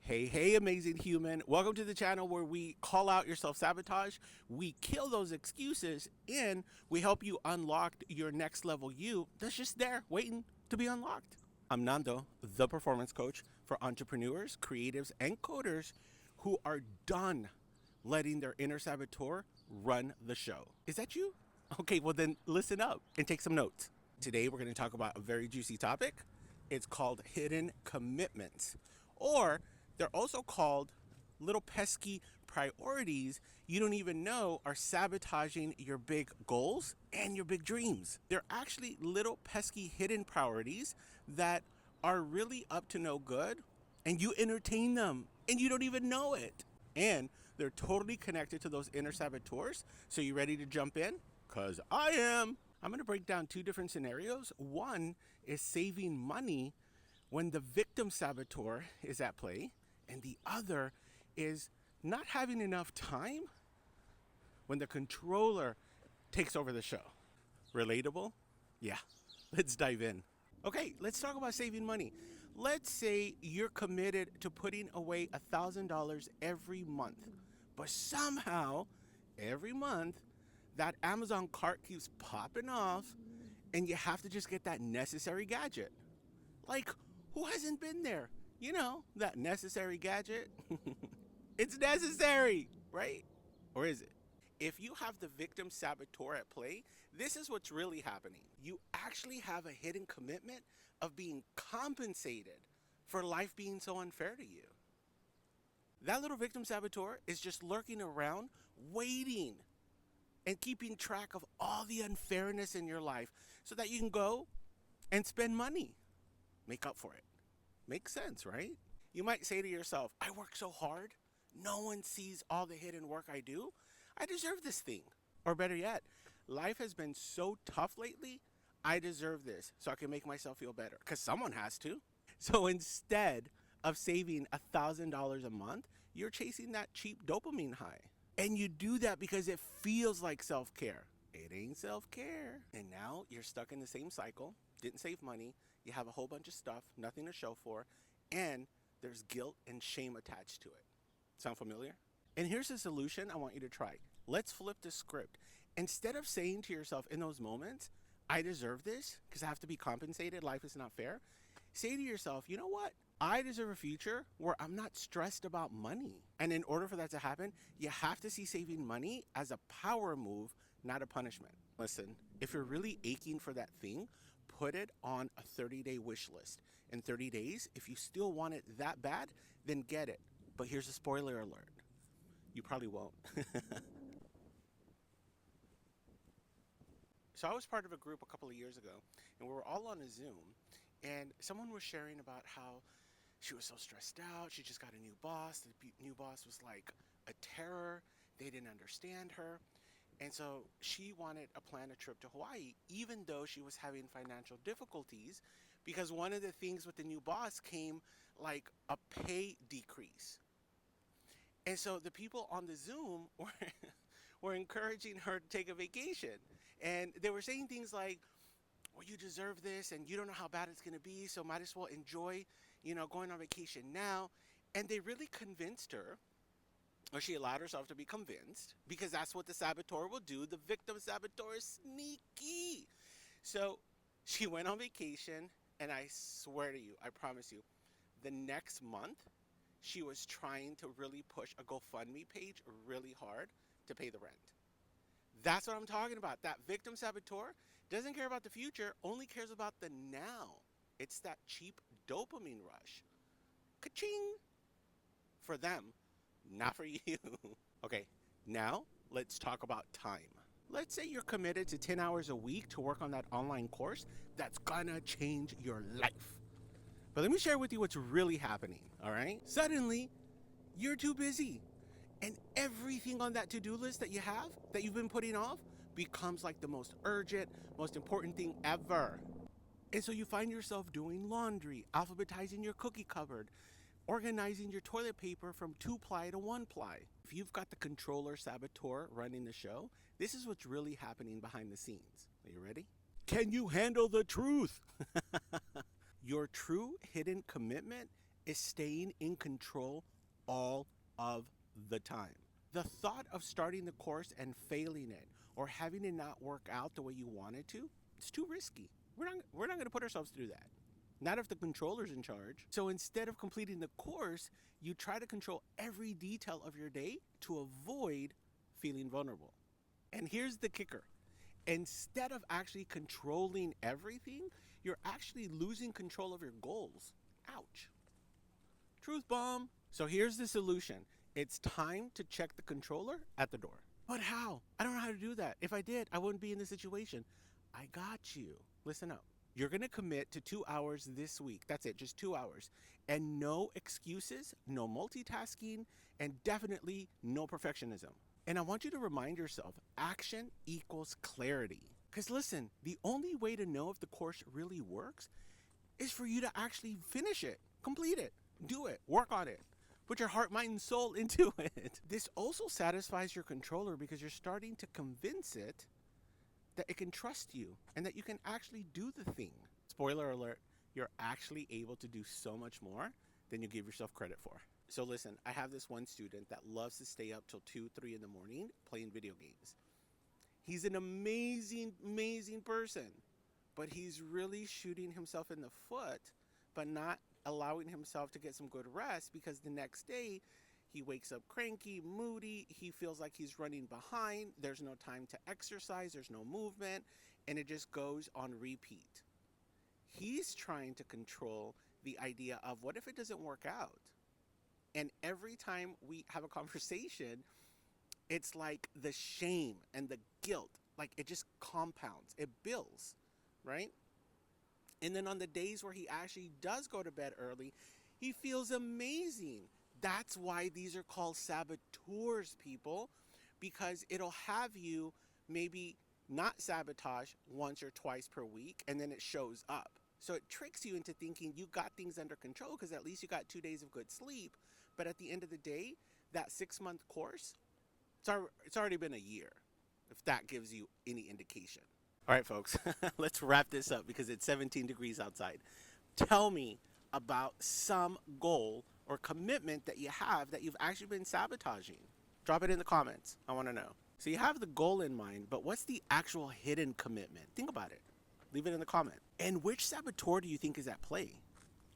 Hey, amazing human. Welcome to the channel where we call out your self-sabotage, we kill those excuses, and we help you unlock your next level you that's just there waiting to be unlocked. I'm Nando, the performance coach for entrepreneurs, creatives, and coders who are done letting their inner saboteur run the show. Is that you? Okay, well then listen up and take some notes. Today we're going to talk about a very juicy topic. It's called hidden commitments, or they're also called little pesky priorities you don't even know are sabotaging your big goals and your big dreams. They're actually little pesky hidden priorities that are really up to no good, and you entertain them and you don't even know it. And they're totally connected to those inner saboteurs. So you ready to jump in? Because I am. I'm going to break down two different scenarios. One is saving money when the victim saboteur is at play, and the other is not having enough time when the controller takes over the show. Relatable? Yeah, let's dive in. Okay, let's talk about saving money. Let's say you're committed to putting away $1,000 every month, but somehow every month that Amazon cart keeps popping off and you have to just get that necessary gadget. Like, who hasn't been there? You know, that necessary gadget. It's necessary, right? Or is it? If you have the victim saboteur at play, this is what's really happening. You actually have a hidden commitment of being compensated for life being so unfair to you. That little victim saboteur is just lurking around, waiting and keeping track of all the unfairness in your life so that you can go and spend money. Make up for it. Makes sense, right? You might say to yourself, I work so hard. No one sees all the hidden work I do. I deserve this thing. Or better yet, life has been so tough lately. I deserve this so I can make myself feel better because someone has to. So instead of saving $1,000 a month, you're chasing that cheap dopamine high. And you do that because it feels like self-care. It ain't self-care. And now you're stuck in the same cycle. Didn't save money. You have a whole bunch of stuff, nothing to show for, and there's guilt and shame attached to it. Sound familiar? And here's a solution I want you to try. Let's flip the script. Instead of saying to yourself in those moments, I deserve this because I have to be compensated, life is not fair, say to yourself, you know what? I deserve a future where I'm not stressed about money. And in order for that to happen, you have to see saving money as a power move, not a punishment. Listen, if you're really aching for that thing, put it on a 30-day wish list. In 30 days, if you still want it that bad, then get it. But here's a spoiler alert. You probably won't. So I was part of a group a couple of years ago, and we were all on a Zoom, and someone was sharing about how she was so stressed out. She just got a new boss. The new boss was like a terror. They didn't understand her. And so she wanted to plan a trip to Hawaii, even though she was having financial difficulties, because one of the things with the new boss came like a pay decrease. And so the people on the Zoom were encouraging her to take a vacation. And they were saying things like, well, you deserve this and you don't know how bad it's going to be, so might as well enjoy, going on vacation now. And they really convinced her, or she allowed herself to be convinced, because that's what the saboteur will do. The victim saboteur is sneaky. So she went on vacation, and I swear to you, I promise you, the next month, she was trying to really push a GoFundMe page really hard to pay the rent. That's what I'm talking about. That victim saboteur doesn't care about the future, only cares about the now. It's that cheap dopamine rush. Ka-ching! For them, not for you. Okay, now let's talk about time. Let's say you're committed to 10 hours a week to work on that online course that's gonna change your life. But let me share with you what's really happening, all right? Suddenly, you're too busy. And everything on that to-do list that you have, that you've been putting off, becomes like the most urgent, most important thing ever. And so you find yourself doing laundry, alphabetizing your cookie cupboard, organizing your toilet paper from 2-ply to 1-ply. If you've got the controller saboteur running the show, this is what's really happening behind the scenes. Are you ready? Can you handle the truth? Your true hidden commitment is staying in control all of the time. The thought of starting the course and failing it or having it not work out the way you wanted to, it's too risky. We're not going to put ourselves through that. Not if the controller's in charge. So instead of completing the course, you try to control every detail of your day to avoid feeling vulnerable. And here's the kicker. Instead of actually controlling everything, you're actually losing control of your goals. Ouch. Truth bomb. So here's the solution. It's time to check the controller at the door. But how? I don't know how to do that. If I did, I wouldn't be in this situation. I got you. Listen up. You're going to commit to 2 hours this week. That's it, just 2 hours. And no excuses, no multitasking, and definitely no perfectionism. And I want you to remind yourself, action equals clarity. Because listen, the only way to know if the course really works is for you to actually finish it, complete it, do it, work on it. Put your heart, mind, and soul into it. This also satisfies your controller because you're starting to convince it that it can trust you and that you can actually do the thing. Spoiler alert, you're actually able to do so much more than you give yourself credit for. So listen, I have this one student that loves to stay up till 2, 3 in the morning playing video games. He's an amazing, amazing person, but he's really shooting himself in the foot, but not allowing himself to get some good rest because the next day he wakes up cranky, moody, he feels like he's running behind, there's no time to exercise, there's no movement, and it just goes on repeat. He's trying to control the idea of what if it doesn't work out? And every time we have a conversation, it's like the shame and the guilt, like it just compounds, it builds, right? And then on the days where he actually does go to bed early, he feels amazing. That's why these are called saboteurs, people, because it'll have you maybe not sabotage once or twice per week, and then it shows up. So it tricks you into thinking you got things under control because at least you got 2 days of good sleep. But at the end of the day, that 6-month course, it's already been a year, if that gives you any indication. All right, folks, let's wrap this up because it's 17 degrees outside. Tell me about some goal or commitment that you have that you've actually been sabotaging. Drop it in the comments. I want to know. So you have the goal in mind, but what's the actual hidden commitment? Think about it. Leave it in the comment. And which saboteur do you think is at play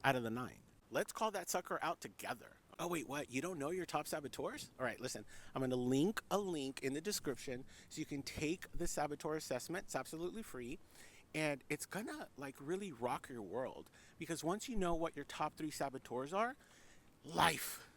out of the 9? Let's call that sucker out together. Oh, wait, what? You don't know your top saboteurs? All right, listen, I'm going to link a link in the description so you can take the saboteur assessment. It's absolutely free. And it's going to like really rock your world because once you know what your top 3 saboteurs are, life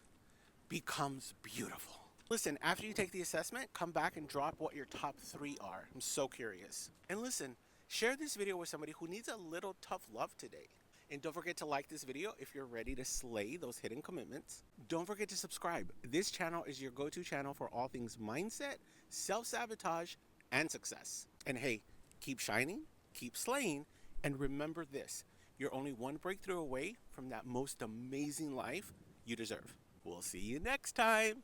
becomes beautiful. Listen, after you take the assessment, come back and drop what your top 3 are. I'm so curious. And listen, share this video with somebody who needs a little tough love today. And don't forget to like this video if you're ready to slay those hidden commitments. Don't forget to subscribe. This channel is your go-to channel for all things mindset, self-sabotage, and success. And hey, keep shining, keep slaying, and remember this. You're only one breakthrough away from that most amazing life you deserve. We'll see you next time.